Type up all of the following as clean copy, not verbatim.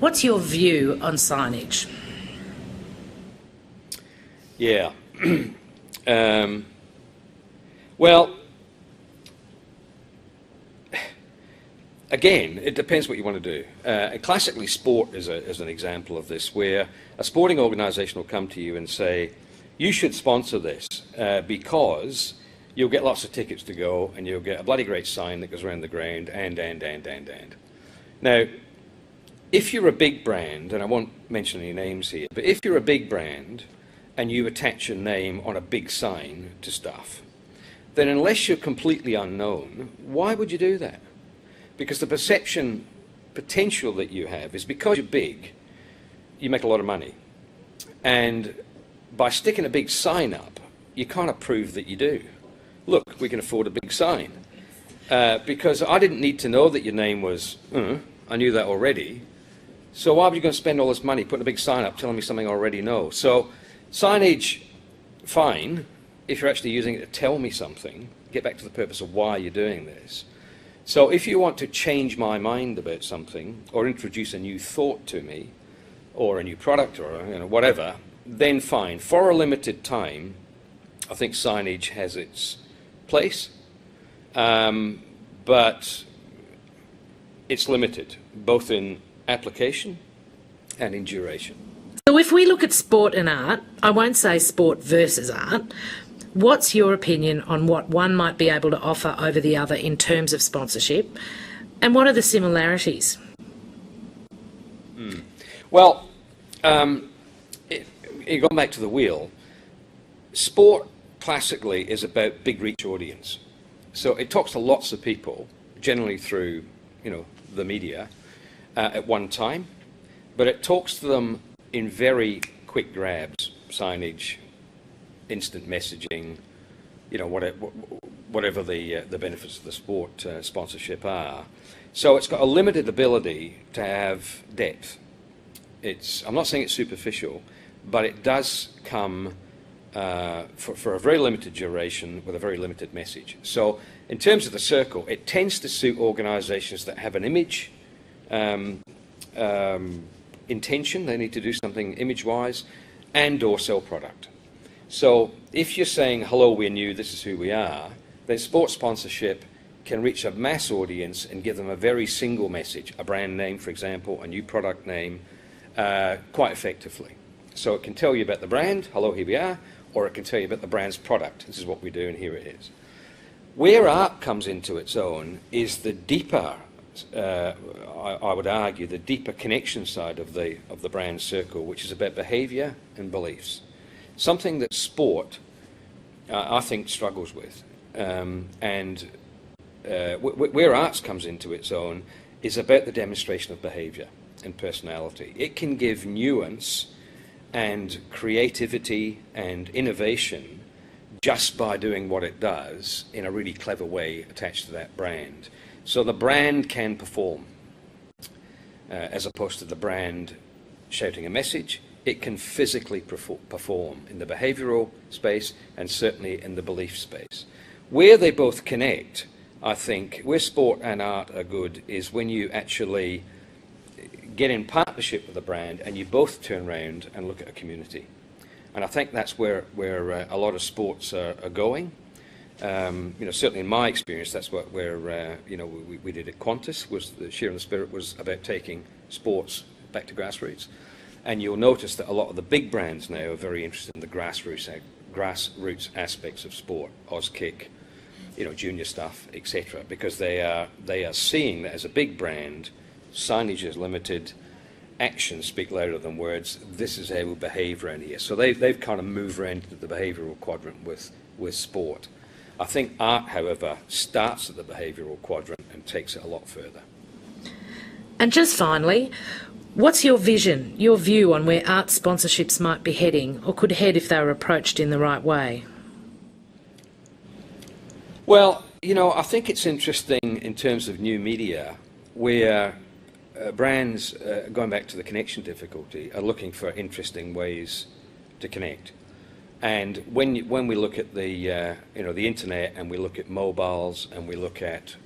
What's your view on signage? Yeah. Well, again, it depends what you want to do. Classically, sport is an example of this, where a sporting organisation will come to you and say, you should sponsor this because you'll get lots of tickets to go and you'll get a bloody great sign that goes around the ground and. Now, if you're a big brand, and I won't mention any names here, but if you're a big brand and you attach your name on a big sign to stuff, then unless you're completely unknown, why would you do that? Because the perception potential that you have is because you're big, you make a lot of money. And by sticking a big sign up, you can't prove that you do. Look, we can afford a big sign. Because I didn't need to know that your name was, I knew that already. So why were you going to spend all this money putting a big sign up telling me something I already know? So signage, fine, if you're actually using it to tell me something. Get back to the purpose of why you're doing this. So if you want to change my mind about something or introduce a new thought to me or a new product or whatever, then fine. For a limited time, I think signage has its place, but it's limited, both in application and in duration. So if we look at sport and art, I won't say sport versus art, what's your opinion on what one might be able to offer over the other in terms of sponsorship, and what are the similarities? Well, going back to the wheel, sport classically is about big reach audience. So it talks to lots of people, generally through, the media, at one time, but it talks to them in very quick grabs, signage, instant messaging, whatever the benefits of the sport sponsorship are. So it's got a limited ability to have depth. I'm not saying it's superficial, but it does come for a very limited duration with a very limited message. So in terms of the circle, it tends to suit organisations that have an image intention. They need to do something image-wise and or sell product. So if you're saying, hello, we're new, this is who we are, then sports sponsorship can reach a mass audience and give them a very single message, a brand name, for example, a new product name, quite effectively. So it can tell you about the brand, hello, here we are, or it can tell you about the brand's product, this is what we do and here it is. Where art comes into its own is the deeper, I would argue, the deeper connection side of the brand circle, which is about behaviour and beliefs. Something that sport, I think, struggles with. Where arts comes into its own is about the demonstration of behaviour and personality. It can give nuance and creativity and innovation just by doing what it does in a really clever way attached to that brand. So the brand can perform, as opposed to the brand shouting a message. It can physically perform in the behavioural space and certainly in the belief space. Where they both connect, I think, where sport and art are good is when you actually get in partnership with the brand and you both turn around and look at a community. And I think that's where a lot of sports are going. Certainly in my experience, that's where we did at Qantas. Was the Sharing the Spirit was about taking sports back to grassroots. And you'll notice that a lot of the big brands now are very interested in the grassroots aspects of sport, Auskick, junior stuff, etc. Because they are seeing that as a big brand, signage is limited, actions speak louder than words. This is how we behave around here. So they've kind of moved around to the behavioural quadrant with sport. I think art, however, starts at the behavioural quadrant and takes it a lot further. And just finally, what's your vision, your view on where art sponsorships might be heading, or could head if they were approached in the right way? Well, I think it's interesting in terms of new media where brands, going back to the connection difficulty, are looking for interesting ways to connect. And when we look at the internet and we look at mobiles and we look at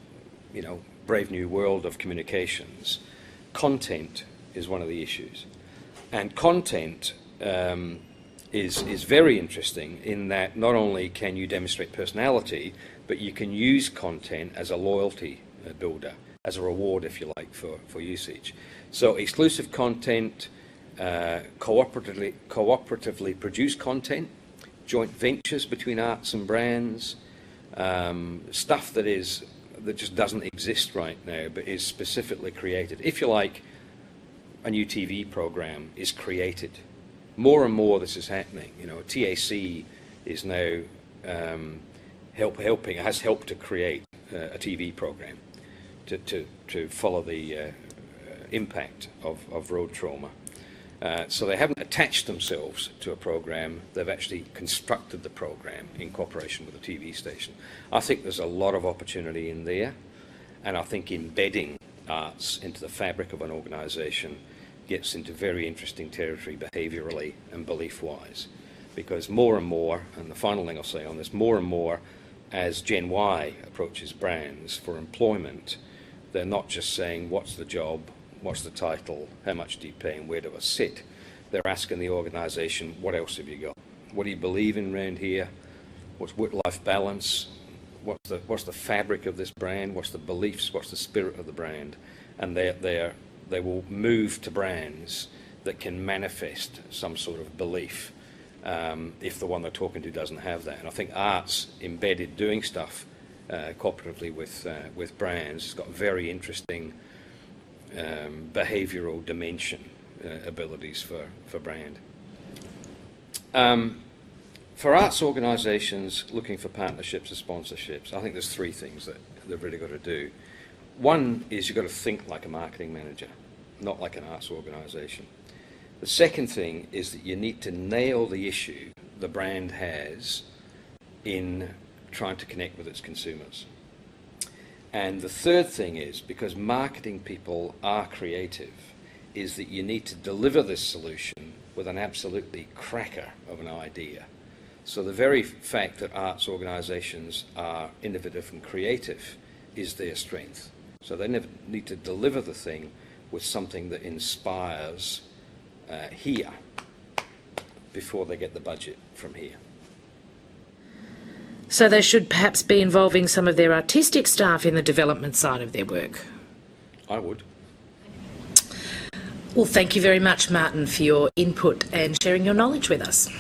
brave new world of communications, content is one of the issues. And content is very interesting in that not only can you demonstrate personality, but you can use content as a loyalty builder, as a reward, if you like, for usage. So exclusive content, cooperatively produced content, joint ventures between arts and brands, stuff that just doesn't exist right now, but is specifically created. If you like, a new TV program is created. More and more this is happening. You know, TAC is now has helped to create a TV program to follow the impact of road trauma. So they haven't attached themselves to a program, they've actually constructed the program in cooperation with a TV station. I think there's a lot of opportunity in there, and I think embedding arts into the fabric of an organisation gets into very interesting territory behaviourally and belief-wise. Because more and more, and the final thing I'll say on this, more and more as Gen Y approaches brands for employment, they're not just saying, what's the job, what's the title, how much do you pay, and where do I sit? They're asking the organisation, what else have you got? What do you believe in around here? What's work-life balance? What's the fabric of this brand? What's the beliefs? What's the spirit of the brand? And they will move to brands that can manifest some sort of belief if the one they're talking to doesn't have that. And I think arts embedded doing stuff cooperatively with brands has got very interesting behavioural dimension abilities for brand. For arts organisations looking for partnerships or sponsorships, I think there's three things that they've really got to do. One is you've got to think like a marketing manager, not like an arts organisation. The second thing is that you need to nail the issue the brand has in trying to connect with its consumers. And the third thing is, because marketing people are creative, is that you need to deliver this solution with an absolutely cracker of an idea. So the very fact that arts organisations are innovative and creative is their strength. So they need to deliver the thing with something that inspires here before they get the budget from here. So they should perhaps be involving some of their artistic staff in the development side of their work. I would. Well, thank you very much, Martin, for your input and sharing your knowledge with us.